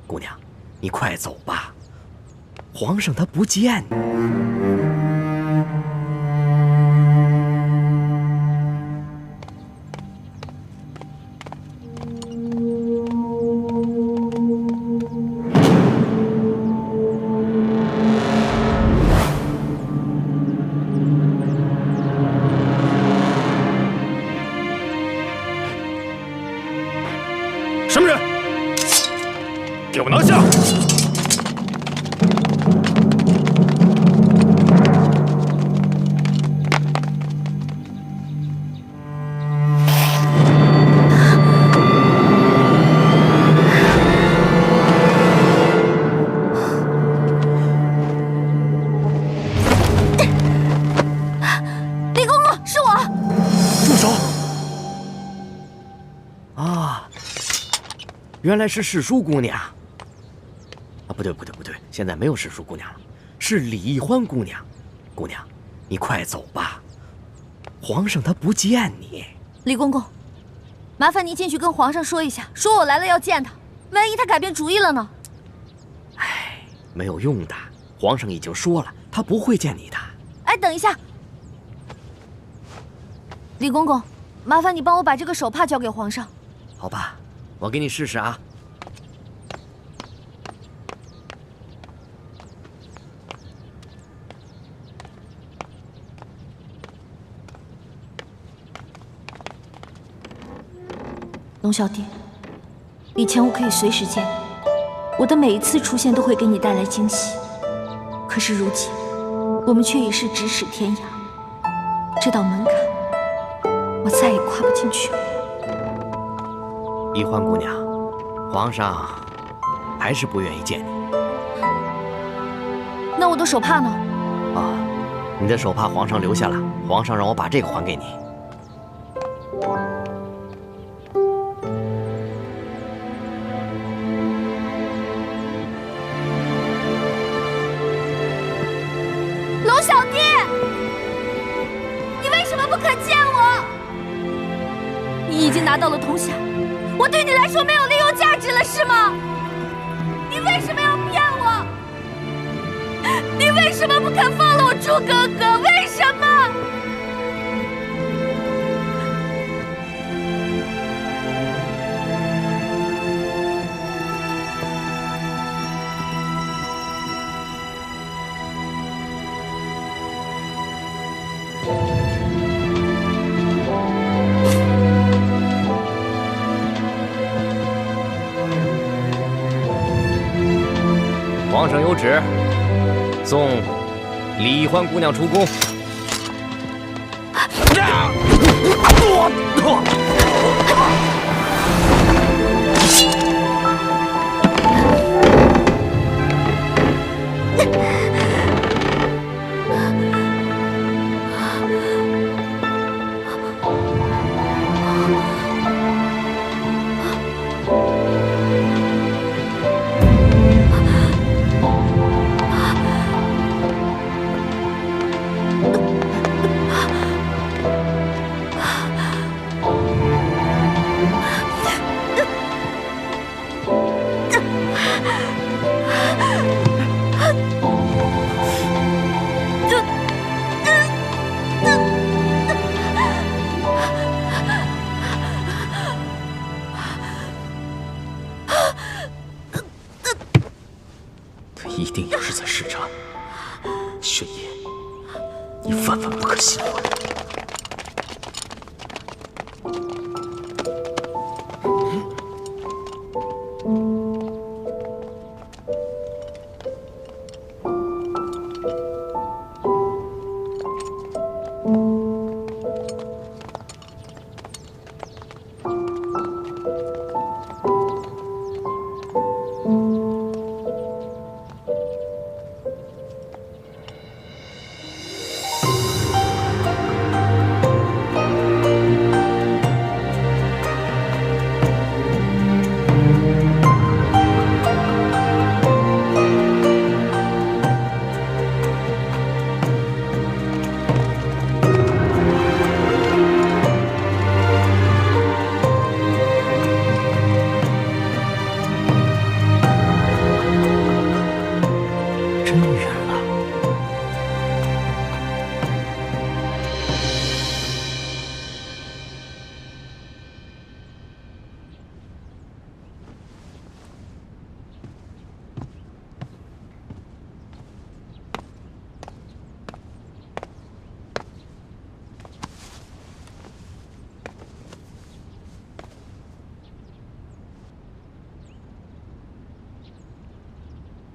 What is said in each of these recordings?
姑娘，你快走吧，皇上他不见你。什么人？给我拿下！李公公，是我。住手！啊，原来是世淑姑娘。啊，不对，现在没有世淑姑娘了，是李欢姑娘。姑娘，你快走吧，皇上他不见你。李公公，麻烦您进去跟皇上说一下，说我来了要见他，万一他改变主意了呢？唉，没有用的，皇上已经说了，他不会见你的。哎，等一下，李公公，麻烦你帮我把这个手帕交给皇上。好吧，我给你试试啊。龙小弟，以前我可以随时见你，我的每一次出现都会给你带来惊喜。可是如今，我们却已是咫尺天涯，这道门槛，我再也跨不进去了。李欢姑娘，皇上还是不愿意见你。那我的手帕呢？啊，你的手帕皇上留下了，皇上让我把这个还给你。龙小弟，你为什么不肯见我？你已经拿到了铜匣，我对你来说没有利用价值了，是吗？你为什么要骗我？你为什么不肯放了我朱哥哥？为什么？皇上有旨，送李欢姑娘出宫。他一定又是在试探。宣言，你万万不可信我。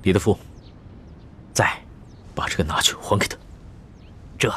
李德福，在，把这个拿去还给他。这。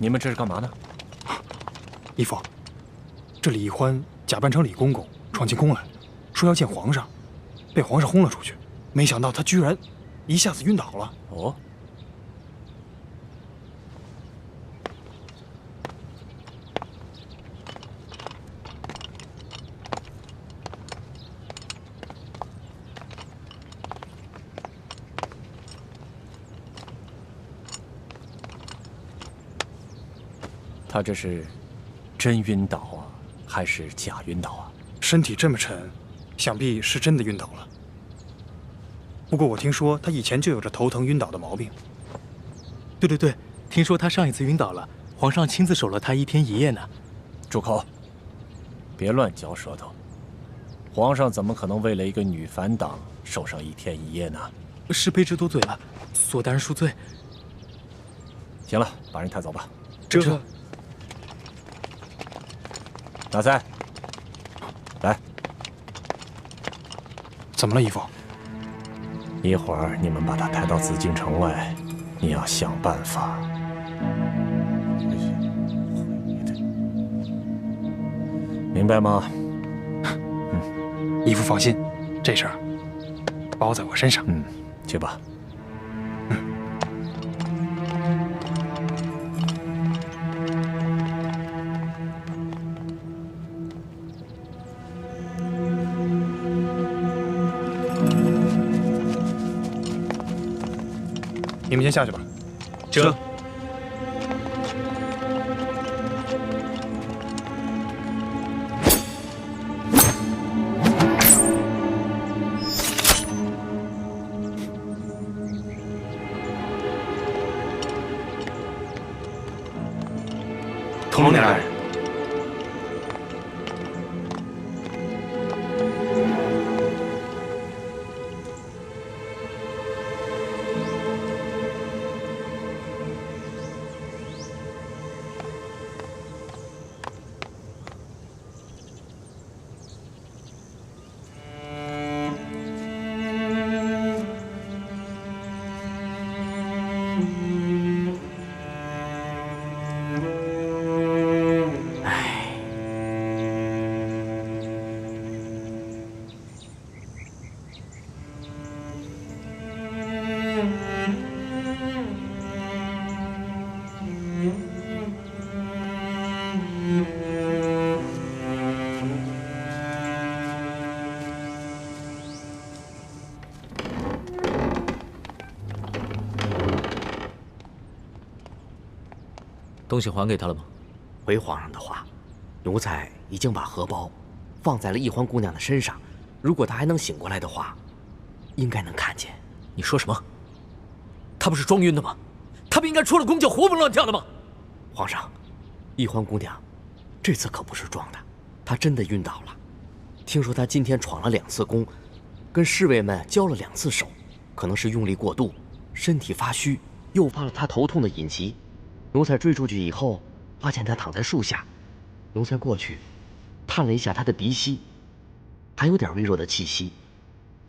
你们这是干嘛呢？义父，这李易欢假扮成李公公闯进宫来，说要见皇上，被皇上轰了出去。没想到他居然一下子晕倒了。哦，他这是真晕倒啊，还是假晕倒啊？身体这么沉，想必是真的晕倒了。不过我听说他以前就有着头疼晕倒的毛病。对，听说他上一次晕倒了，皇上亲自守了他1天1夜呢。住口！别乱嚼舌头。皇上怎么可能为了一个女反党守上1天1夜呢？是卑职多嘴了，索大人恕罪。行了，把人抬走吧。这大赛，来，怎么了，义父？一会儿你们把他抬到紫禁城外，你要想办法。明白吗？义父放心，这事儿包在我身上。去吧。你们先下去吧。这。同盟大人。东西还给他了吗？回皇上的话，奴才已经把荷包放在了易欢姑娘的身上。如果她还能醒过来的话，应该能看见。你说什么？她不是装晕的吗？她不应该出了宫就活蹦乱跳的吗？皇上，易欢姑娘这次可不是装的，她真的晕倒了。听说她今天闯了2次宫，跟侍卫们交了2次手，可能是用力过度，身体发虚，诱发了她头痛的隐疾。奴才追出去以后，发现她躺在树下。奴才过去，探了一下她的鼻息，还有点微弱的气息，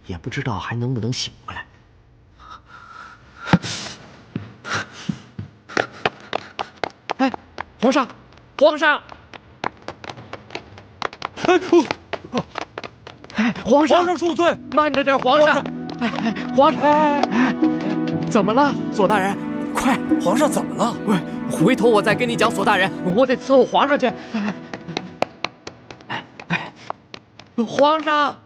也不知道还能不能醒过来。哎，皇上，皇上！哎，皇上！皇上恕罪！慢着点，皇上！哎，皇上！怎么了，索大人？快，皇上怎么了？喂，回头我再跟你讲，索大人，我得伺候皇上去。皇上，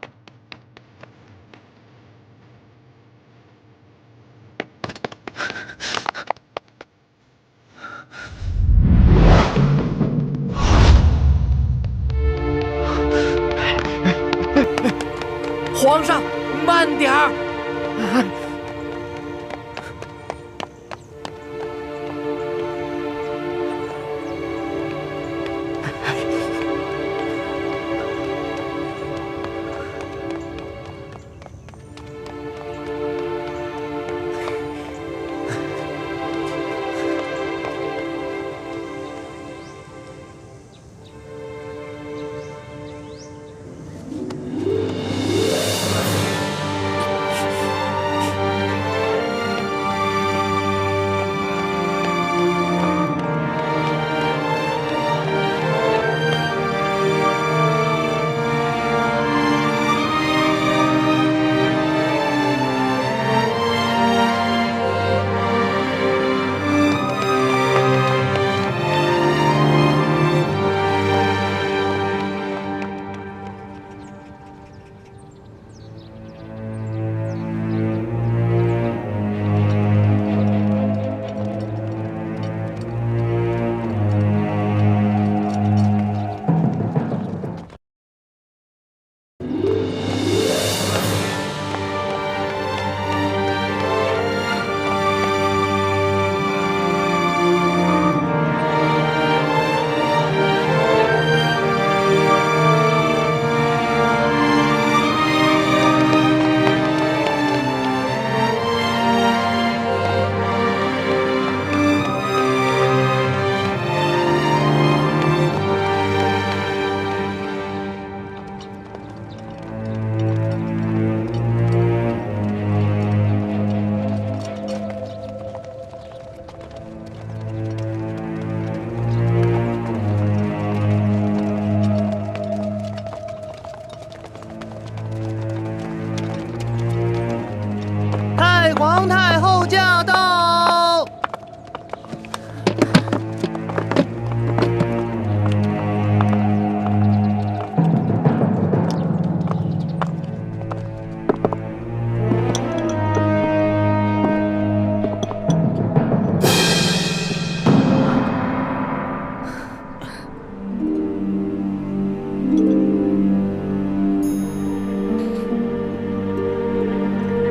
皇太后驾到！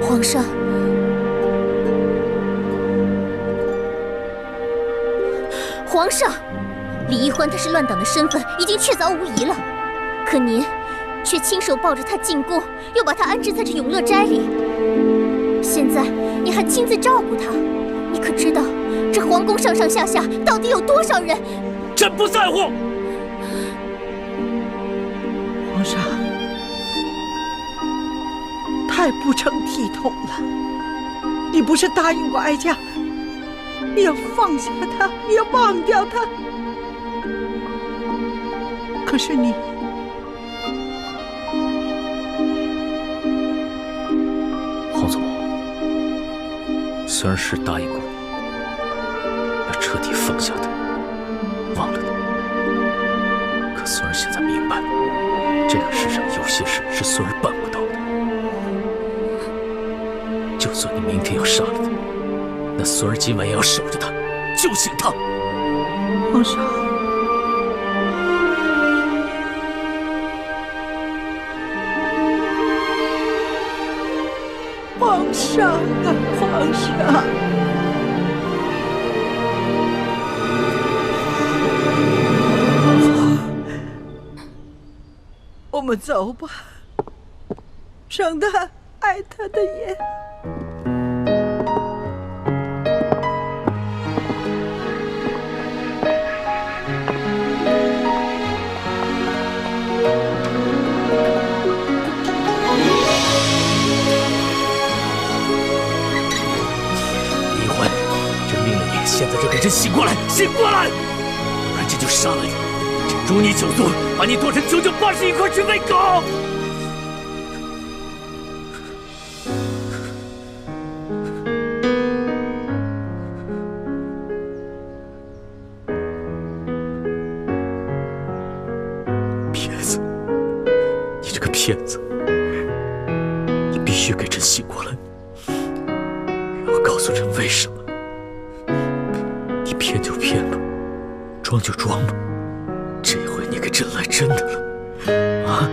皇上。 皇上，李易欢他是乱党的身份已经确凿无疑了，可您却亲手抱着他进宫，又把他安置在这永乐斋里。现在你还亲自照顾他，你可知道这皇宫上上下下到底有多少人？朕不在乎。皇上，太不成体统了！你不是答应过哀家？ 你要放下他，你要忘掉他。可是你，皇祖母，虽然是答应过你，要彻底放下他，忘了他，可孙儿现在明白了，这个世上有些事是孙儿办不到的。就算你明天要杀了他。 那孙儿今晚也要守着他，救醒他。皇上，皇上啊，皇上！我们走吧，省得碍他的眼。 现在就给朕醒过来，醒过来！不然朕就杀了你！朕诛你9族，把你剁成9九81块去喂狗！骗子！你这个骗子！你必须给朕醒过来，然后告诉朕为什么。 骗就骗吧，装就装吧，这回你给朕来真的了，啊！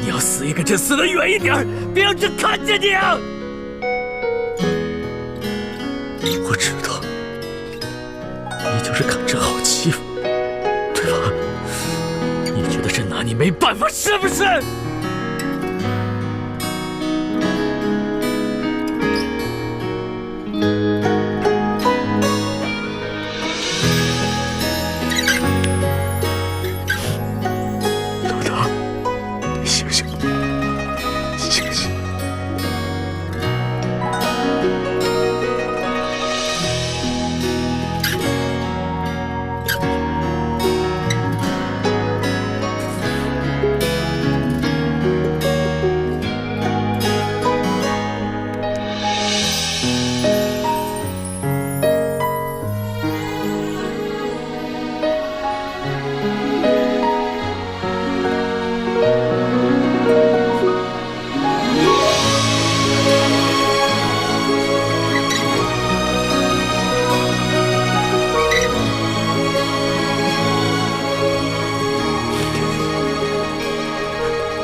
你要死也给朕死得远一点，别让朕看见你啊！我知道，你就是看朕好欺负，对吧？你觉得朕拿你没办法，是不是？老大，你醒醒，醒醒！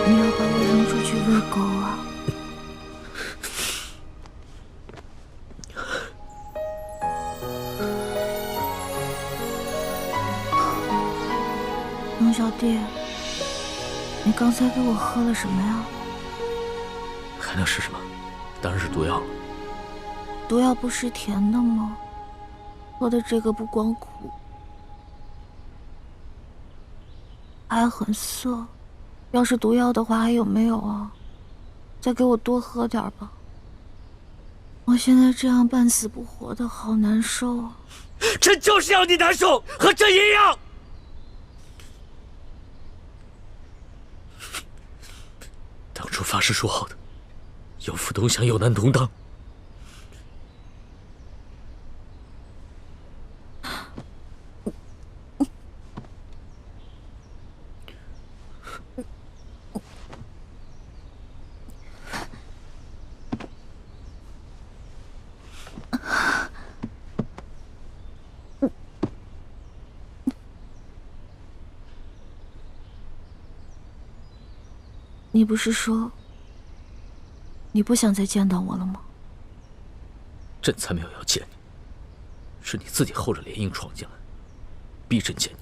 你要把我扔出去喂狗啊？龙小弟，你刚才给我喝了什么呀？还能是什么？当然是毒药了。毒药不是甜的吗？喝的这个不光苦，还很涩。要是毒药的话，还有没有啊？再给我多喝点吧。我现在这样半死不活的，好难受啊！朕就是要你难受，和朕一样。当初发誓说好的，有福同享，有难同当。你不是说你不想再见到我了吗？朕才没有要见你，是你自己厚着脸硬闯进来，逼朕见你。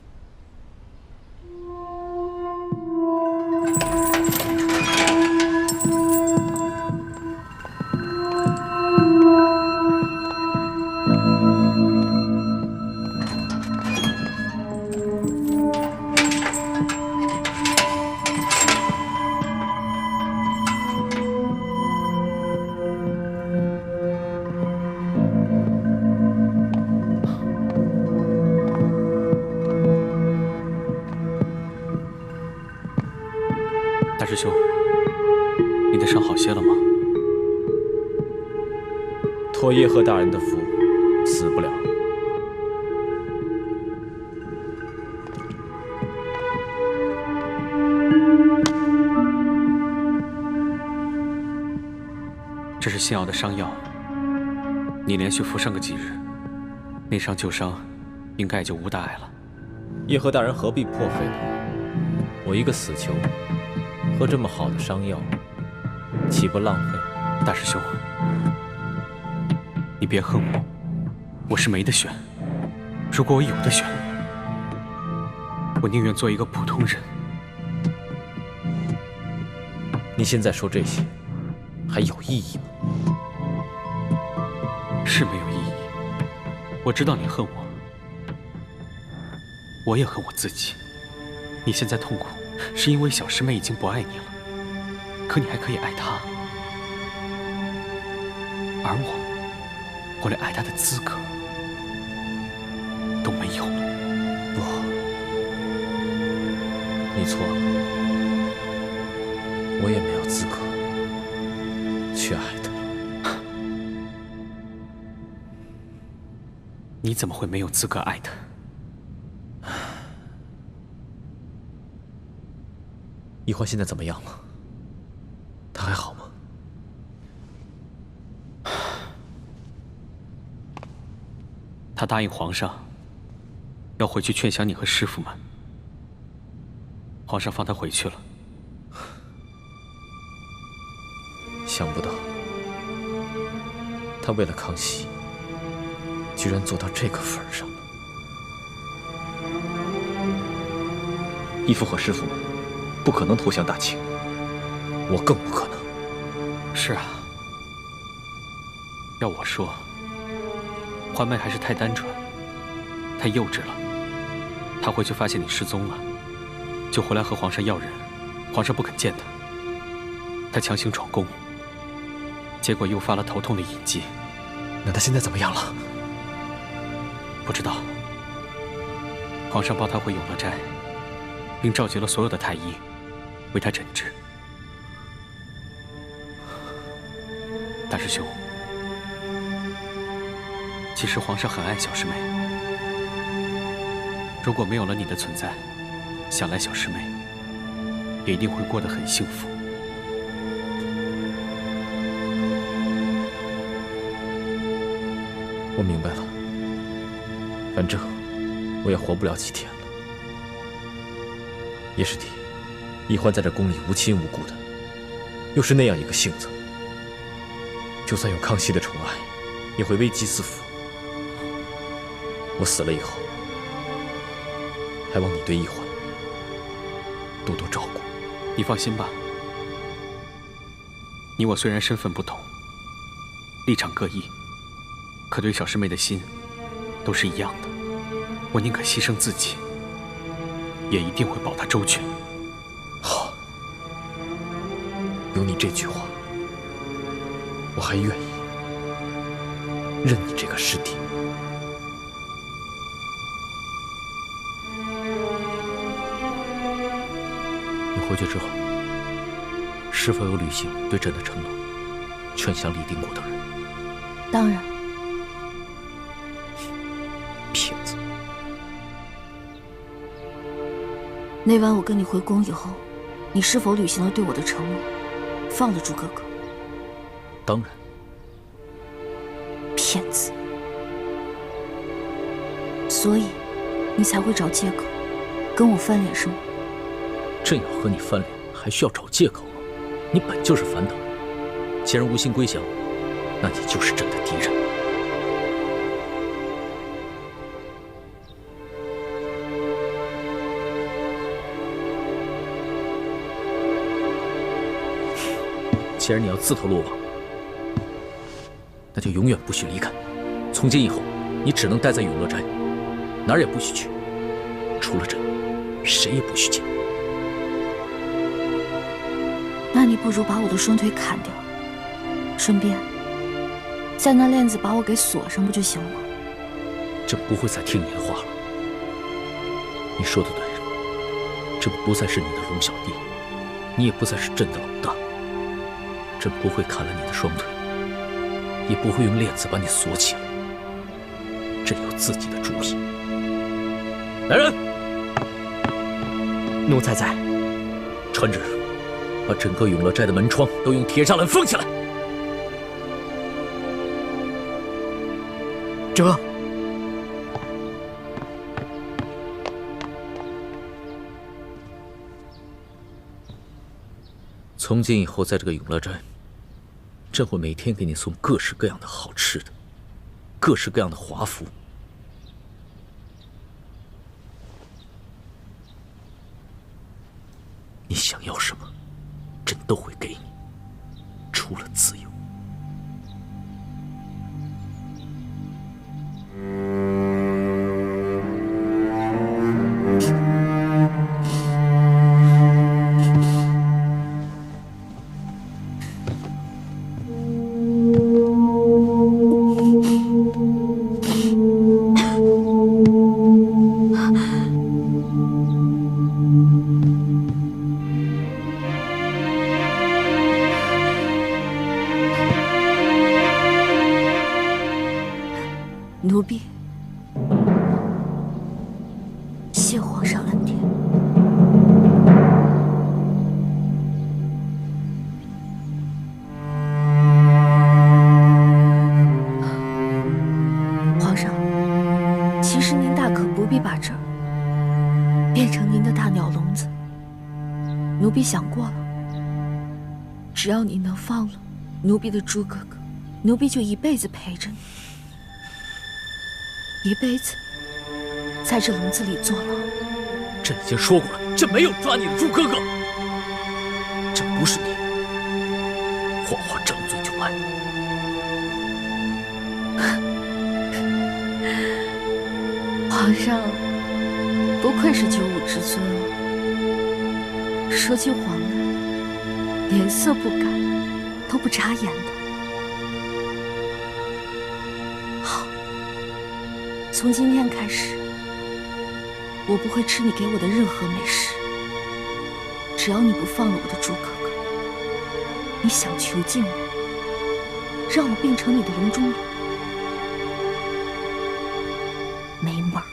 大师兄，你的伤好些了吗？托叶赫大人的福，死不了。这是新熬的伤药，你连续服上个几日，内伤旧伤应该也就无大碍了。叶赫大人何必破费呢？我一个死囚，喝这么好的伤药，岂不浪费？大师兄，你别恨我，我是没得选。如果我有得选，我宁愿做一个普通人。你现在说这些，还有意义吗？是没有意义。我知道你恨我，我也恨我自己。你现在痛苦，是因为小师妹已经不爱你了，可你还可以爱她，而我连爱她的资格都没有了。不，你错了，我也没有资格去爱她。你怎么会没有资格爱她？易欢现在怎么样了？他还好吗？他答应皇上，要回去劝降你和师傅们。皇上放他回去了。想不到，他为了康熙，居然做到这个份上了。义父和师父们不可能投降大清，我更不可能。是啊，要我说，环妹还是太单纯，太幼稚了。她回去发现你失踪了，就回来和皇上要人，皇上不肯见她，她强行闯宫，结果诱发了头痛的隐疾。那她现在怎么样了？不知道。皇上抱她回永乐斋，并召集了所有的太医，为她诊治。大师兄，其实皇上很爱小师妹，如果没有了你的存在，想来小师妹也一定会过得很幸福。我明白了，反正我也活不了几天了。叶师弟，易欢在这宫里无亲无故的，又是那样一个性子，就算有康熙的宠爱，也会危机四伏。我死了以后，还望你对易欢多多照顾。你放心吧，你我虽然身份不同，立场各异，可对小师妹的心都是一样的。我宁可牺牲自己，也一定会保她周全。好，有你这句话，我还愿意认你这个师弟。你回去之后，是否有履行对朕的承诺，劝降李定国等人？当然。骗子！那晚我跟你回宫以后，你是否履行了对我的承诺，放了朱哥哥？当然。骗子！所以，你才会找借口跟我翻脸是吗？朕要和你翻脸，还需要找借口吗？你本就是反党，既然无心归降，那你就是朕的敌人。既然你要自投罗网，那就永远不许离开。从今以后，你只能待在永乐斋，哪儿也不许去，除了朕，谁也不许见。那你不如把我的双腿砍掉，顺便在那链子把我给锁上，不就行了吗？朕不会再听你的话了。你说的对，朕不再是你的龙小弟，你也不再是朕的老大。朕不会砍了你的双腿，也不会用链子把你锁起来。朕有自己的主意。来人！奴才在。传旨，把整个永乐斋的门窗都用铁栅栏封起来。这。从今以后，在这个永乐斋，朕会每天给你送各式各样的好吃的，各式各样的华服。你想要什么，朕都会给你，除了自由。奴婢谢皇上恩典。皇上，其实您大可不必把这儿变成您的大鸟笼子。奴婢想过了，只要你能放了奴婢的朱哥哥，奴婢就一辈子陪着你。一辈子在这笼子里坐牢。朕已经说过了，朕没有抓你的朱哥哥，朕不是你，黄花张嘴就来。皇上不愧是95之尊哦，说起皇来，脸色不改，都不眨眼的。好，从今天开始，我不会吃你给我的任何美食。只要你不放了我的朱哥哥，你想囚禁我，让我变成你的笼中人，没门儿！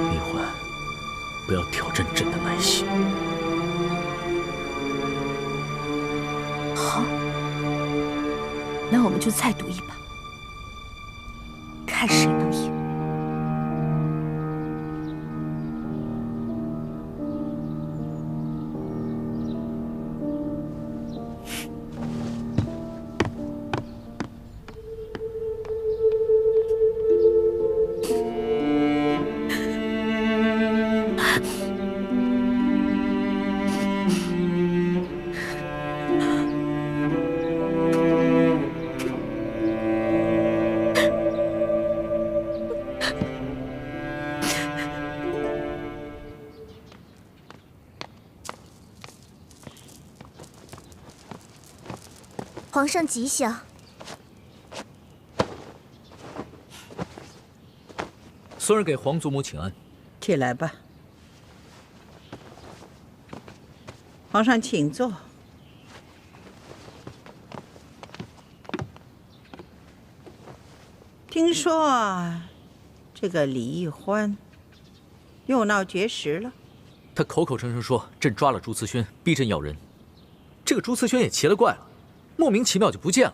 李欢，不要挑战朕的耐心。好，那我们就再赌一把，看谁能赢。皇上吉祥。孙儿给皇祖母请安。起来吧，皇上请坐。听说这个李易欢又闹绝食了。他口口声声说朕抓了朱慈轩，逼朕要人。这个朱慈轩也奇了怪了，莫名其妙就不见了。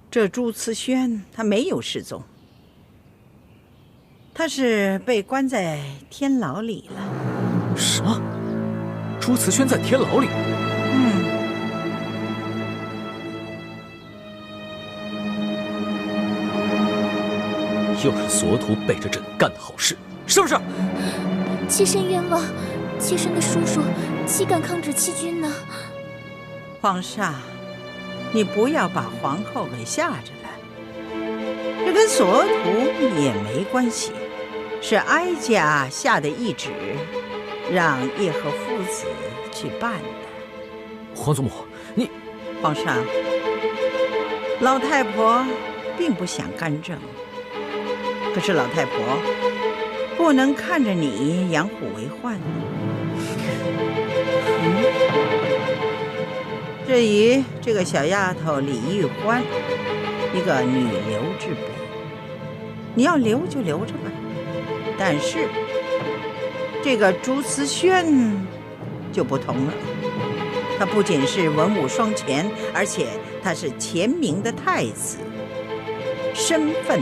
这朱慈轩他没有失踪，他是被关在天牢里了。什么？朱慈轩在天牢里？又是索图背着朕干的好事，是不是？妾身冤枉，妾身的叔叔岂敢抗旨欺君呢？皇上，你不要把皇后给吓着了，这跟索图也没关系，是哀家下的懿旨，让叶赫父子去办的。皇祖母，你……皇上，老太婆并不想干政，可是老太婆不能看着你养虎为患。至于这个小丫头李玉欢，一个女流之辈，你要留就留着吧。但是这个朱慈轩就不同了，他不仅是文武双全，而且他是前明的太子，身份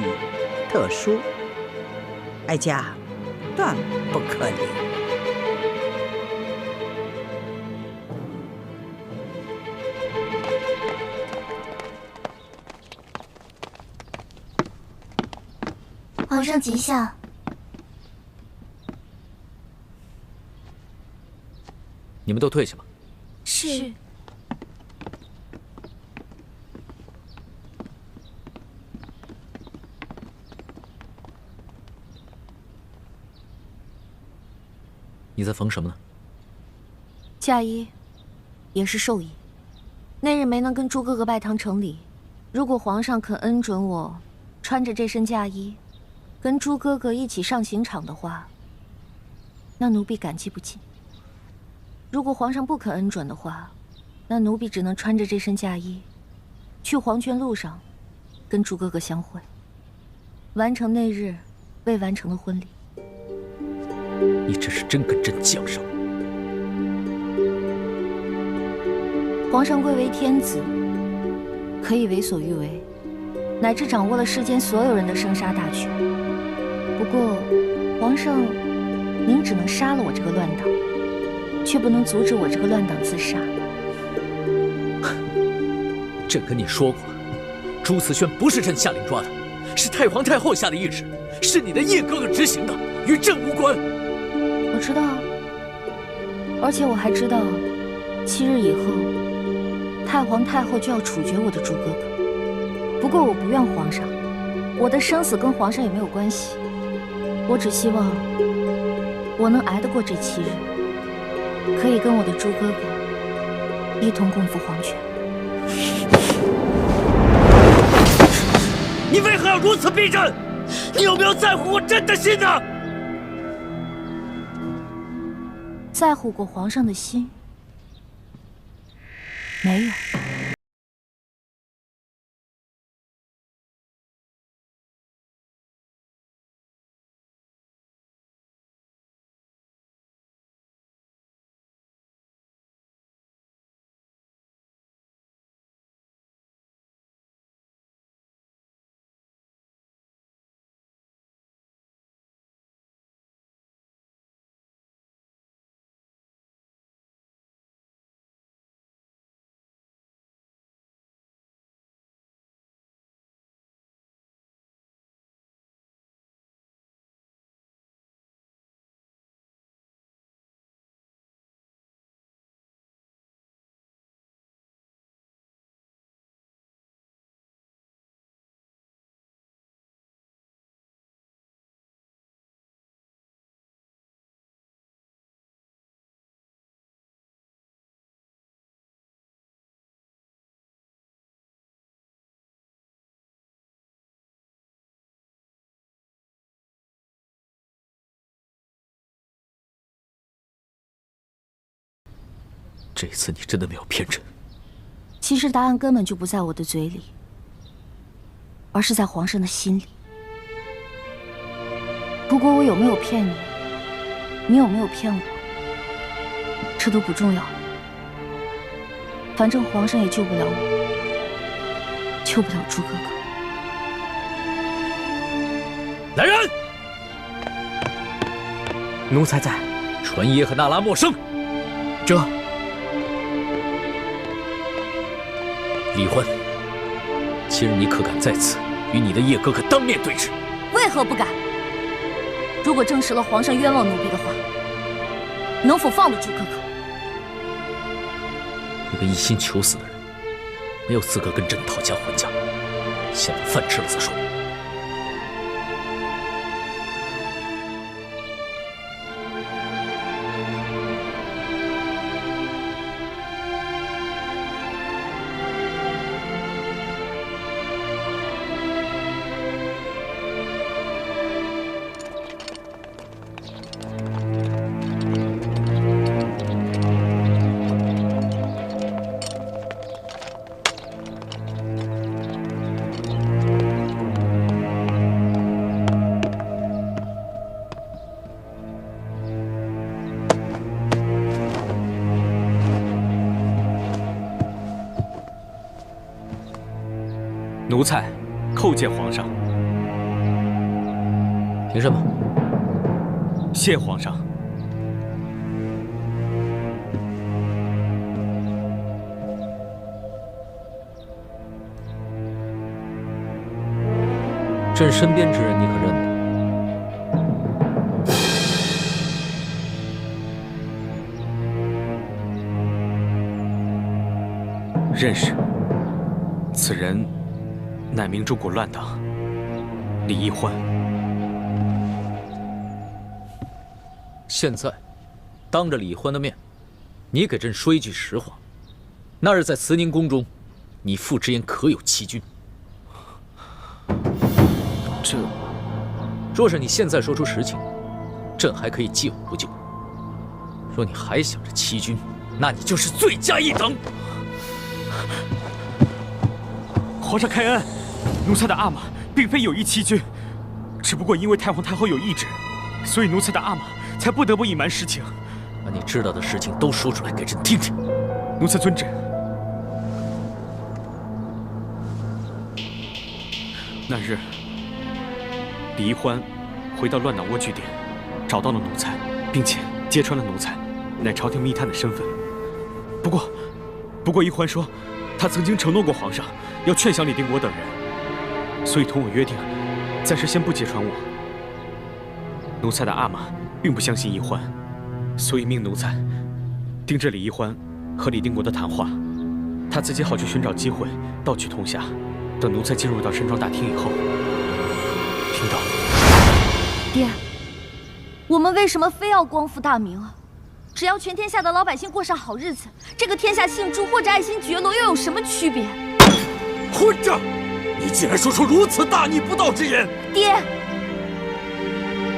特殊，哀家断不可留。皇上吉祥。你们都退下吧。是。你在缝什么呢？嫁衣，也是寿衣。那日没能跟朱哥哥拜堂成礼，如果皇上肯恩准我穿着这身嫁衣，跟朱哥哥一起上刑场的话，那奴婢感激不尽。如果皇上不肯恩准的话，那奴婢只能穿着这身嫁衣，去黄泉路上，跟朱哥哥相会，完成那日未完成的婚礼。你这是真跟朕犟上了。皇上贵为天子，可以为所欲为，乃至掌握了世间所有人的生杀大权。不过，皇上您只能杀了我这个乱党，却不能阻止我这个乱党自杀。朕跟你说过了，朱慈轩不是朕下令抓的，是太皇太后下的懿旨，是你的叶哥哥执行的，与朕无关。我知道啊，而且我还知道，7日以后，太皇太后就要处决我的朱哥哥。不过我不怨皇上，我的生死跟皇上也没有关系。我只希望我能挨得过这7日，可以跟我的朱哥哥一同共赴黄泉。你为何要如此逼朕？你有没有在乎过朕的心呢？在乎过皇上的心？没有。这次你真的没有骗朕。其实答案根本就不在我的嘴里，而是在皇上的心里。不过我有没有骗你，你有没有骗我，这都不重要了。反正皇上也救不了我，救不了朱哥哥。来人！奴才在。传耶和那拉莫生。这。李欢，7日你可敢在此与你的叶哥哥当面对质？为何不敢？如果证实了皇上冤枉奴婢的话，能否放得住哥哥？一个一心求死的人，没有资格跟朕讨价还价。先把饭吃了再说。奴才叩见皇上。凭什么？谢皇上。朕身边之人，你可认得？认识。此人乃明中国乱党李易欢。现在，当着李易欢的面，你给朕说一句实话：那日在慈宁宫中，你父之言可有欺君？这，若是你现在说出实情，朕还可以借我不救；若你还想着欺君，那你就是罪加一等。皇上开恩，奴才的阿玛并非有意欺君，只不过因为太皇太后有懿旨，所以奴才的阿玛才不得不隐瞒实情。把你知道的事情都说出来给朕听听。奴才遵旨。那日，李易欢回到乱党蜗居点，找找到了奴才，并且揭穿了奴才乃朝廷密探的身份。不过，一欢说，他曾经承诺过皇上，要劝降李定国等人，所以同我约定，暂时先不揭穿我。奴才的阿玛并不相信一欢，所以命奴才盯着李一欢和李定国的谈话，他自己好去寻找机会盗取铜匣。等奴才进入到山庄大厅以后，听到。爹，我们为什么非要光复大明啊？只要全天下的老百姓过上好日子，这个天下姓朱或者爱新觉罗又有什么区别？混账！你竟然说出如此大逆不道之言！爹，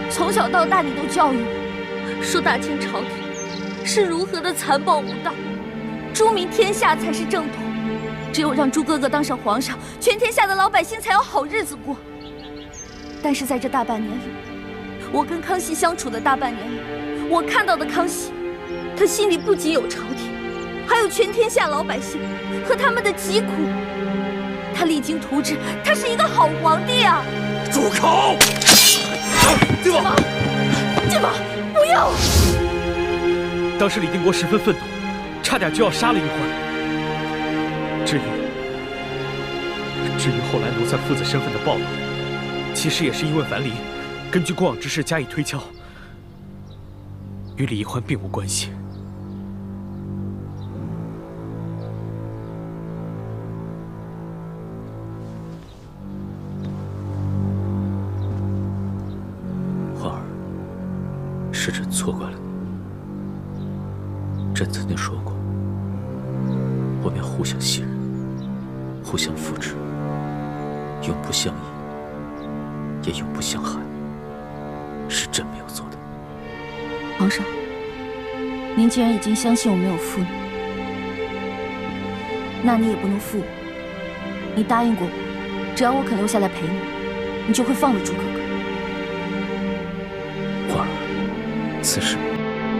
从小到大你都教育我，说大清朝廷是如何的残暴无道，朱明天下才是正统。只有让朱哥哥当上皇上，全天下的老百姓才有好日子过。但是在这大半年里，我跟康熙相处的大半年里，我看到的康熙，他心里不仅有朝廷，还有全天下老百姓和他们的疾苦。他励精图治，他是一个好皇帝啊！住口！靖王，靖王，不要！当时李定国十分愤怒，差点就要杀了一欢。至于后来奴才父子身份的暴露，其实也是因为樊篱根据过往之事加以推敲，与李一欢并无关系。欢儿，是朕错怪了你。朕曾经说过，我们要互相信任，互相扶持，永不相依，也永不相害，是朕没有做的。皇上，您既然已经相信我没有负你，那你也不能负我。你答应过我，只要我肯留下来陪你，你就会放得住哥哥。欢儿，此事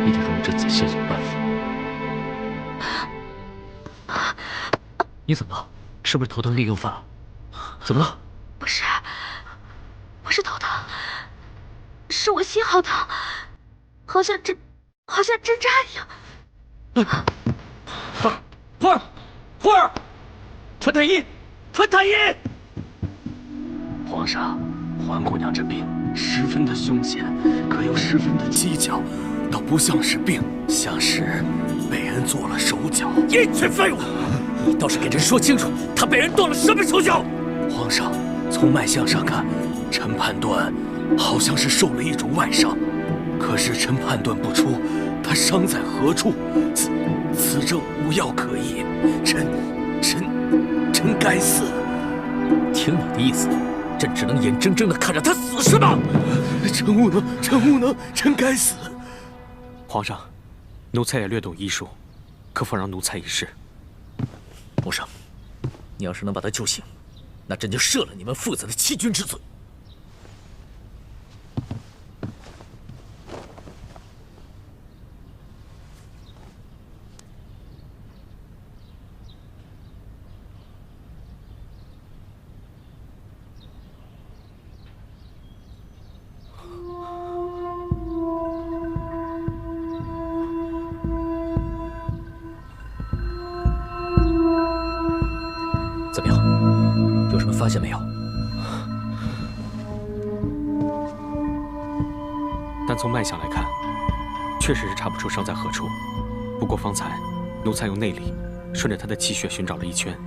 一定容朕再想想办法。你怎么了？是不是头疼病又犯了？怎么了？不是头疼，是我心好疼，好像针扎一样。欢儿，传太医！皇上，欢姑娘这病十分的凶险，可又十分的蹊跷，倒不像是病，像是被人做了手脚。一群废物！你倒是给朕说清楚，他被人动了什么手脚？皇上，从脉象上看，臣判断好像是受了一种外伤，可是臣判断不出他伤在何处，此症无药可医，臣该死。听你的意思，朕只能眼睁睁地看着他死是吗？臣无能，臣该死。皇上，奴才也略懂医术，可否让奴才一试？皇上，你要是能把他救醒，那朕就赦了你们父子的欺君之罪。怎么样？有什么发现没有？单从脉象来看，确实是查不出伤在何处。不过方才奴才用内力顺着他的气血寻找了一圈，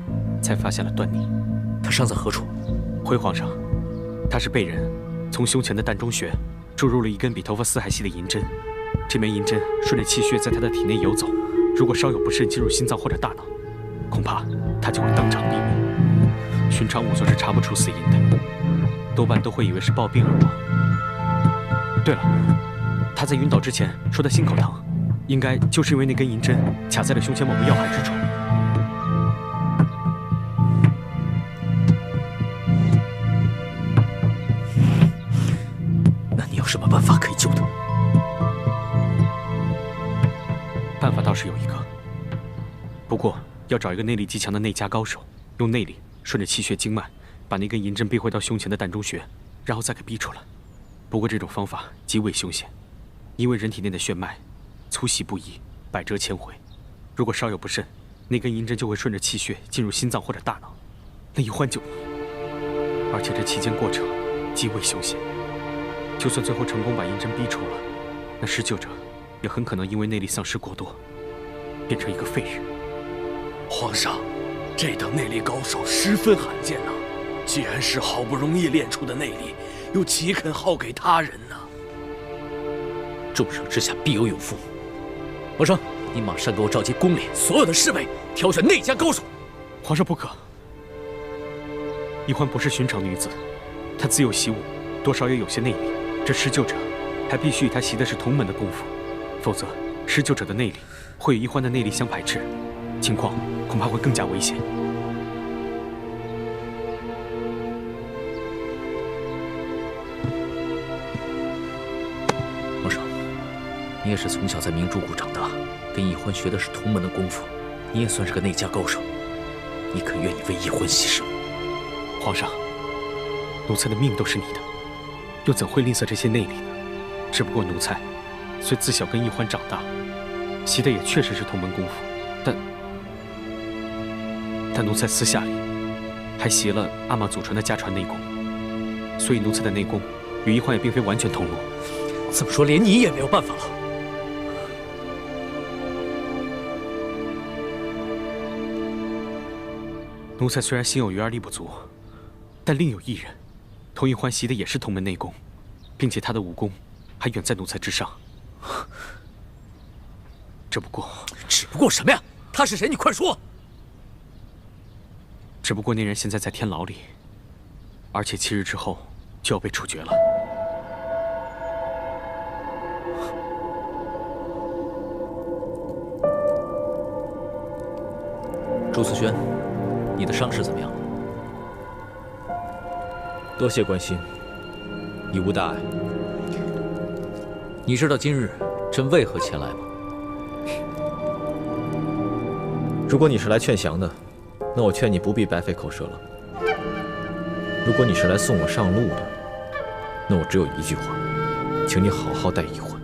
才发现了端倪。他伤在何处？回皇上，他是被人从胸前的膻中穴注入了一根比头发丝还细的银针。这枚银针顺着气血在他的体内游走，如果稍有不慎进入心脏或者大脑，恐怕他就会当场毙命。寻常仵作是查不出死因的，多半都会以为是暴病而亡。对了，他在晕倒之前说他心口疼，应该就是因为那根银针卡在了胸前某个要害之处。那你有什么办法可以救他？办法倒是有一个，不过要找一个内力极强的内家高手，用内力顺着气血经脉，把那根银针逼回到胸前的膻中穴，然后再给逼出来。不过这种方法极为凶险，因为人体内的血脉粗细不一，百折千回，如果稍有不慎，那根银针就会顺着气血进入心脏或者大脑，那一换就……而且这期间过程极为凶险，就算最后成功把银针逼出了，那施救者也很可能因为内力丧失过多，变成一个废人。皇上，这等内力高手十分罕见呐。既然是好不容易练出的内力，又岂肯耗给他人呢？众生之下必有勇夫。王生，你马上给我召集宫里所有的侍卫，挑选内家高手。皇上不可，易欢不是寻常女子，她自幼习武，多少也有些内力。这施救者还必须与她习的是同门的功夫，否则施救者的内力会与易欢的内力相排斥，情况恐怕会更加危险。王生，你也是从小在明珠谷长大，跟易欢学的是同门的功夫，你也算是个内家高手，你可愿意为易欢牺牲？皇上，奴才的命都是你的，又怎会吝啬这些内力呢？只不过奴才虽自小跟易欢长大，习的也确实是同门功夫，但奴才私下里还习了阿玛祖传的家传内功，所以奴才的内功与易欢也并非完全同路。这么说，连你也没有办法了。奴才虽然心有余而力不足，但另有一人，同易欢习的也是同门内功，并且他的武功还远在奴才之上。只不过什么呀？他是谁？你快说！只不过那人现在在天牢里，而且7日之后就要被处决了。朱思轩，你的伤势怎么样了？多谢关心，已无大碍。你知道今日朕为何前来吗？如果你是来劝降的，那我劝你不必白费口舌了。如果你是来送我上路的，那我只有一句话，请你好好待易欢，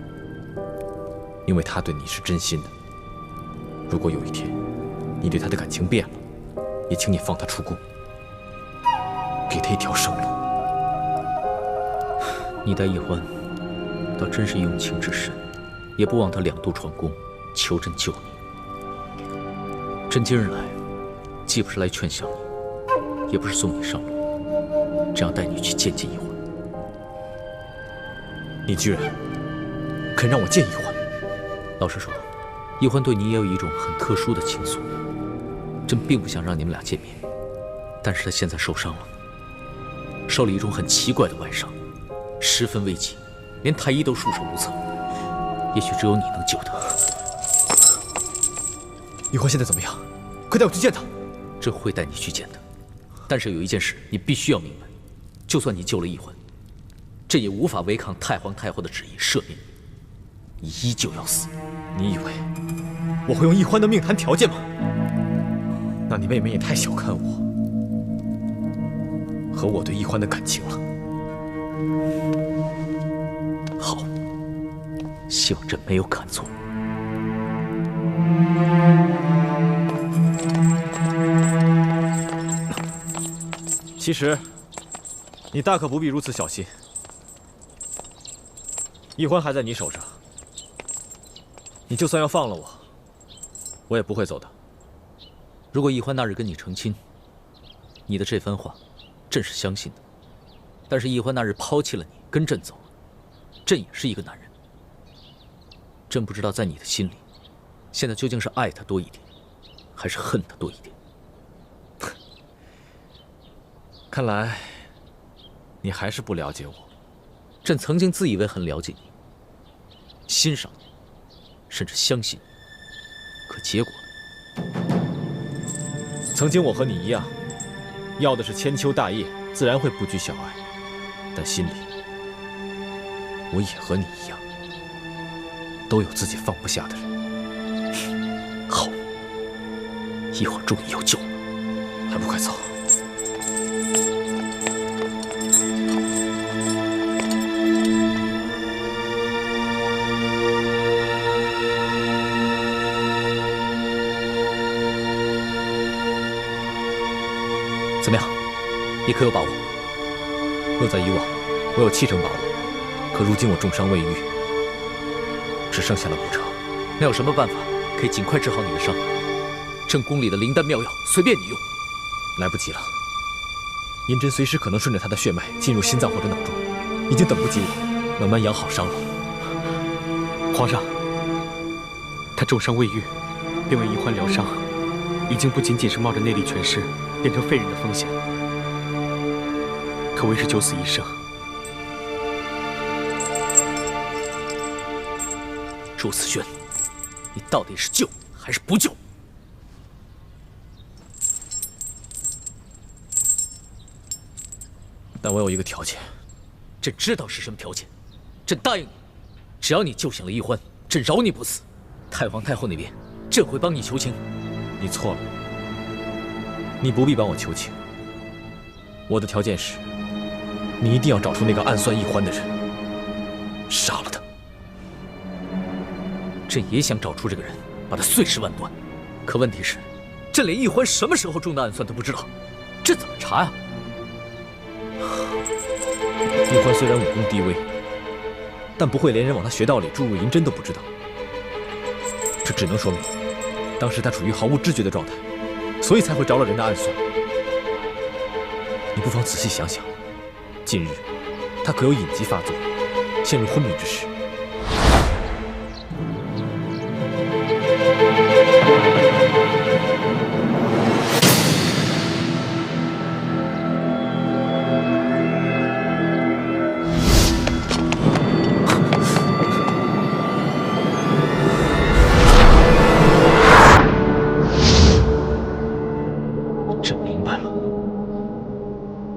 因为他对你是真心的。如果有一天你对他的感情变了，也请你放他出宫，给他一条生路。你待易欢，倒真是用情至深，也不忘他2度闯宫，求朕救你。朕今日来，既不是来劝降你，也不是送你上路，只要带你去见见易欢。你居然肯让我见易欢？老实说，易欢对你也有一种很特殊的情愫。朕并不想让你们俩见面，但是他现在受伤了，受了一种很奇怪的外伤，十分危急，连太医都束手无策。也许只有你能救他。易欢现在怎么样？快带我去见他。朕会带你去见他，但是有一件事你必须要明白：就算你救了易欢，朕也无法违抗太皇太后的旨意赦免你，你依旧要死。你以为我会用易欢的命谈条件吗？那你妹妹也太小看我和我对易欢的感情了。好，希望朕没有看错。其实，你大可不必如此小心。易欢还在你手上，你就算要放了我，我也不会走的。如果易欢那日跟你成亲，你的这番话，朕是相信的。但是易欢那日抛弃了你，跟朕走了，朕也是一个男人。朕不知道在你的心里，现在究竟是爱他多一点，还是恨他多一点。看来，你还是不了解我。朕曾经自以为很了解你，欣赏你，甚至相信你，可结果呢？曾经我和你一样，要的是千秋大业，自然会不拘小爱。但心里，我也和你一样，都有自己放不下的人。好，易欢终于有救了，还不快走！你可有把握？若在以往，我有7成把握，可如今我重伤未愈，只剩下了5成。那有什么办法可以尽快治好你的伤？正宫里的灵丹妙药随便你用。来不及了，银针随时可能顺着他的血脉进入心脏或者脑中，已经等不及我慢慢养好伤了。皇上，他重伤未愈，便为宜欢疗伤，已经不仅仅是冒着内力全失变成废人的风险，可谓是九死一生。朱思轩，你到底是救还是不救？但我有一个条件。朕知道是什么条件，朕答应你，只要你救醒了宜欢，朕饶你不死。太皇太后那边，朕会帮你求情。你错了，你不必帮我求情。我的条件是，你一定要找出那个暗算宜欢的人，杀了他。朕也想找出这个人，把他碎尸万段。可问题是，朕连宜欢什么时候中的暗算都不知道，朕怎么查呀？宜欢虽然武功低微，但不会连人往他穴道里注入银针都不知道。这只能说明，当时他处于毫无知觉的状态，所以才会着了人的暗算。你不妨仔细想想，近日他可有隐疾发作，陷入昏迷之时。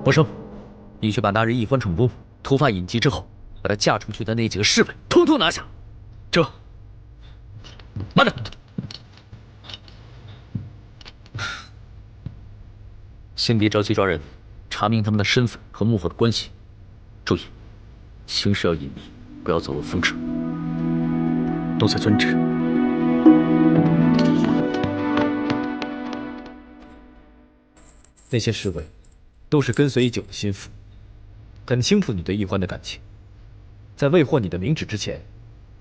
博生，你去把那日一番宠宫突发隐疾之后，把她嫁出去的那几个侍卫统统拿下。这，慢着，先别着急抓人，查明他们的身份和幕后的关系。注意，行事要隐秘，不要走漏风声。奴才遵旨。那些侍卫都是跟随已久的心腹，很清楚你对宜欢的感情。在未获你的明旨之前，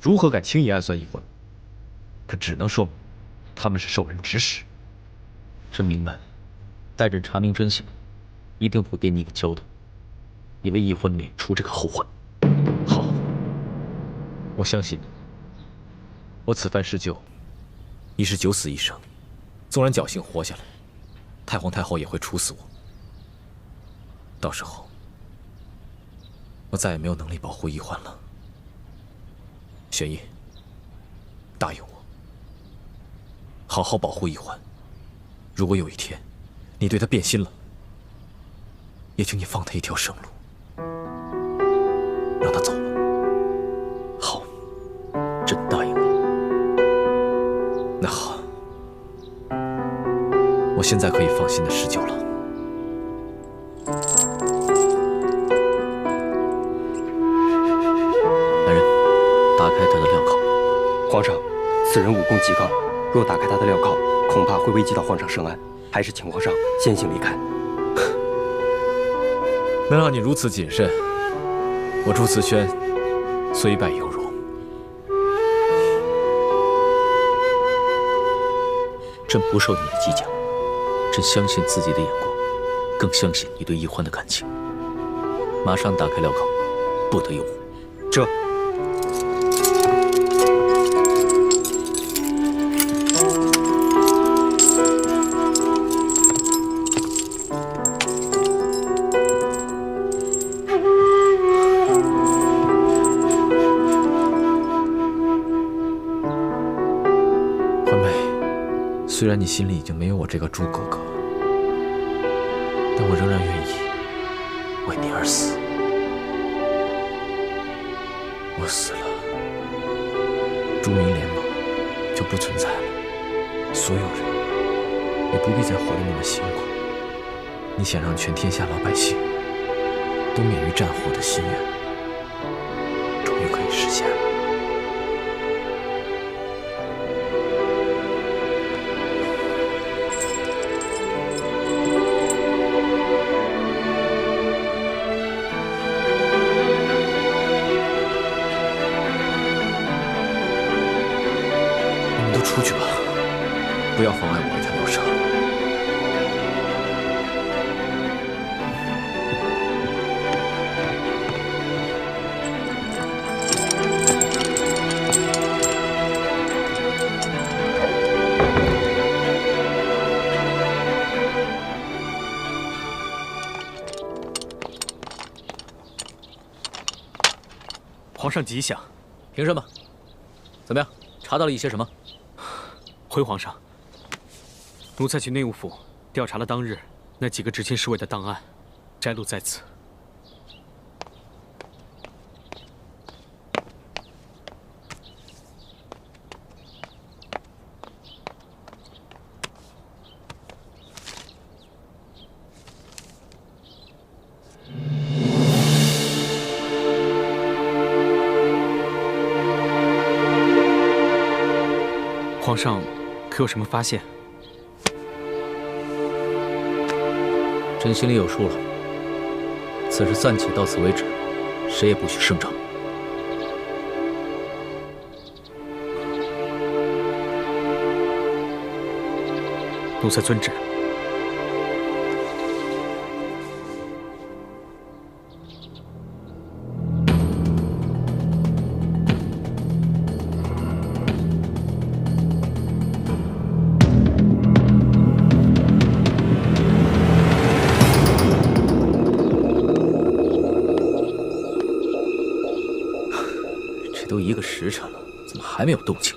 如何敢轻易暗算宜欢？这只能说明他们是受人指使。朕明白，待朕查明真相，一定会给你一个交代，也为宜欢免除这个后患。好，我相信你。我此番施救，已是九死一生，纵然侥幸活下来，太皇太后也会处死我。到时候，我再也没有能力保护宜欢了。玄烨，答应我，好好保护宜欢。如果有一天你对她变心了，也请你放她一条生路，让她走吧。好，朕答应你。那好，我现在可以放心的施救了。打开他的镣铐。皇上，此人武功极高，若打开他的镣铐，恐怕会危及到皇上圣安，还是请皇上先行离开。能让你如此谨慎，我朱慈轩虽败犹荣。朕不受你的计较，朕相信自己的眼光，更相信你对宜欢的感情。马上打开镣铐，不得有误。这。虽然你心里已经没有我这个朱哥哥，但我仍然愿意为你而死。我死了，朱明联盟就不存在了，所有人也不必再活得那么辛苦。你想让全天下老百姓都免于战祸的心愿，终于可以实现了。出去吧，不要妨碍我为他疗伤。皇上吉祥。凭什么？怎么样？查到了一些什么？回皇上，奴才去内务府调查了当日那几个执勤侍卫的档案，摘录在此。皇上，可有什么发现？朕心里有数了。此事暂且到此为止，谁也不许声张。奴才遵旨。都1个时辰了，怎么还没有动静？